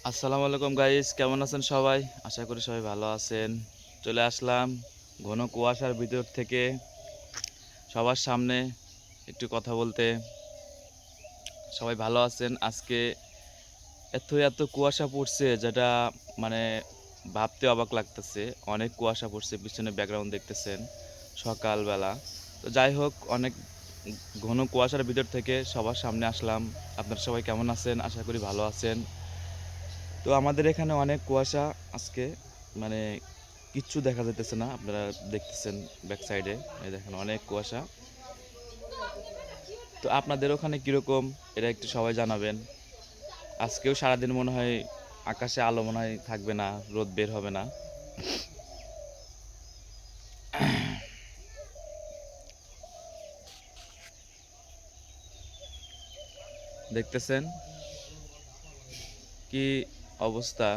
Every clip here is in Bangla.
আসসালামু আলাইকুম গাইস, কেমন আছেন সবাই? আশা করি সবাই ভালো আছেন। চলে আসলাম ঘন কুয়াশার ভিতর থেকে সবার সামনে একটু কথা বলতে। সবাই ভালো আছেন? আজকে এত এত কুয়াশা পড়ছে যেটা মানে ভাবতে অবাক লাগতেছে। অনেক কুয়াশা পড়ছে, পিছনে ব্যাকগ্রাউন্ড দেখতেছেন সকালবেলা। তো যাই হোক, অনেক ঘন কুয়াশার ভিতর থেকে সবার সামনে আসলাম। আপনারা সবাই কেমন আছেন? আশা করি ভালো আছেন। তো আমাদের এখানে অনেক কুয়াশা আজকে, মানে কিচ্ছু দেখা যাইতেছে না। আপনারা দেখতেছেন ব্যাক সাইডে, এই দেখেন অনেক কুয়াশা। তো আপনাদের ওখানে কীরকম এটা একটু সবাই জানাবেন। আজকেও সারাদিন মনে হয় আকাশে আলো মনে হয় থাকবে না, রোদ বের হবে না। দেখতেছেন কি অবস্থা।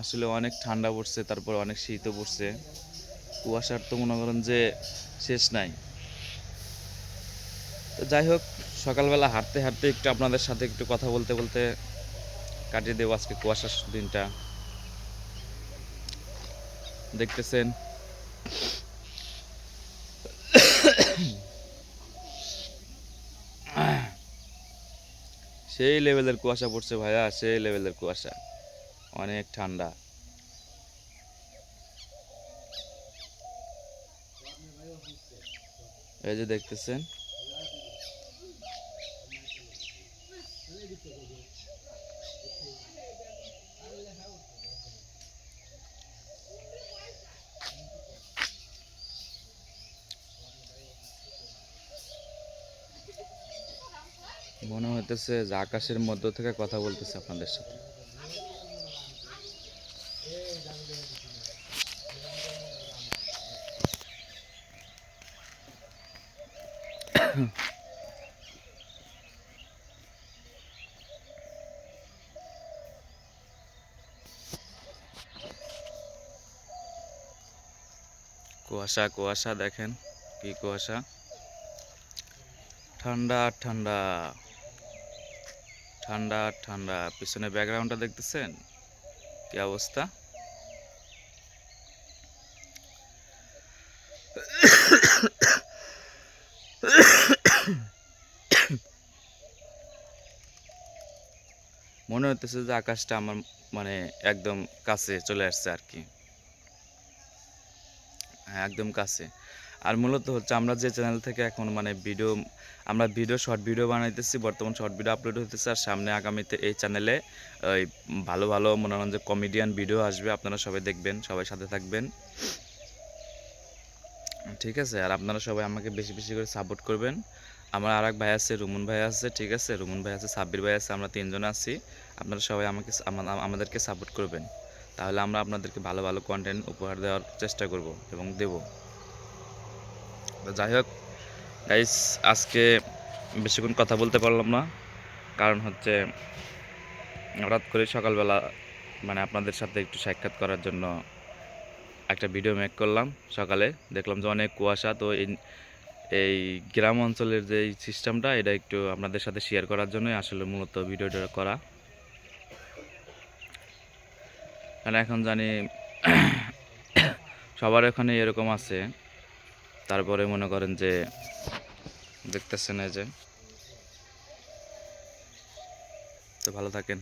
আসলে অনেক ঠান্ডা পড়ছে, তারপর অনেক শীতও পড়ছে। কুয়াশার তো মনে করেন যে শেষ নাই। তো যাই হোক, সকালবেলা হাঁটতে হাঁটতে একটু আপনাদের সাথে একটু কথা বলতে বলতে কাটিয়ে দেবো আজকে কুয়াশার দিনটা। দেখতেছেন সেই লেভেলের কুয়াশা পড়ছে ভাইয়া, সেই লেভেলের কুয়াশা, অনেক ঠান্ডা। এই যে দেখতেছেন, মনে হইতেছে যে আকাশের মধ্য থেকে কথা বলতেছে আপনাদের সাথে। কুয়াশা কুয়াশা, দেখেন কি কুয়াশা, ঠান্ডা ঠান্ডা ঠান্ডা ঠান্ডা। পিছনে ব্যাকগ্রাউন্ডটা দেখতেছেন কি অবস্থা। মনে হইতেছে যে আকাশটা আমার মানে একদম কাছে চলে আসছে আর কি। হ্যাঁ, একদম কাছে। আর মূলত হচ্ছে আমরা যে চ্যানেল থেকে এখন মানে ভিডিও শর্ট ভিডিও বানাইতেছি, বর্তমান শর্ট ভিডিও আপলোড হইতেছে। আর সামনে আগামীতে এই চ্যানেলে ওই ভালো ভালো মনে করেন যে কমেডিয়ান ভিডিও আসবে, আপনারা সবাই দেখবেন, সবাই সাথে থাকবেন, ঠিক আছে? আর আপনারা সবাই আমাকে বেশি বেশি করে সাপোর্ট করবেন। আমার আর এক ভাই আছে, রুমন ভাই আছে, ঠিক আছে? রুমন ভাই আছে, সাব্বির ভাই আছে, আমরা তিনজন আছি। আপনারা সবাই আমাদেরকে সাপোর্ট করবেন, তাহলে আমরা আপনাদেরকে ভালো ভালো কন্টেন্ট উপহার দেওয়ার চেষ্টা করব এবং দেব। তো যাই হোক গাইস, আজকে বেশিক্ষণ কথা বলতে পারলাম না, কারণ হচ্ছে হঠাৎ করে সকালবেলা মানে আপনাদের সাথে একটু সাক্ষাৎ করার জন্য একটা ভিডিও মেক করলাম। সকালে দেখলাম যে অনেক কুয়াশা, তো এই গ্রাম অঞ্চলের যে সিস্টেমটা, এটা একটু আপনাদের সাথে শেয়ার করার জন্যই আসলে মূলত ভিডিওটা করা। কারণ এখন জানি সবার এখানে এরকম আছে। তারপরে মনে করেন যে দেখতেছেন এই যে, তো ভালো থাকেন।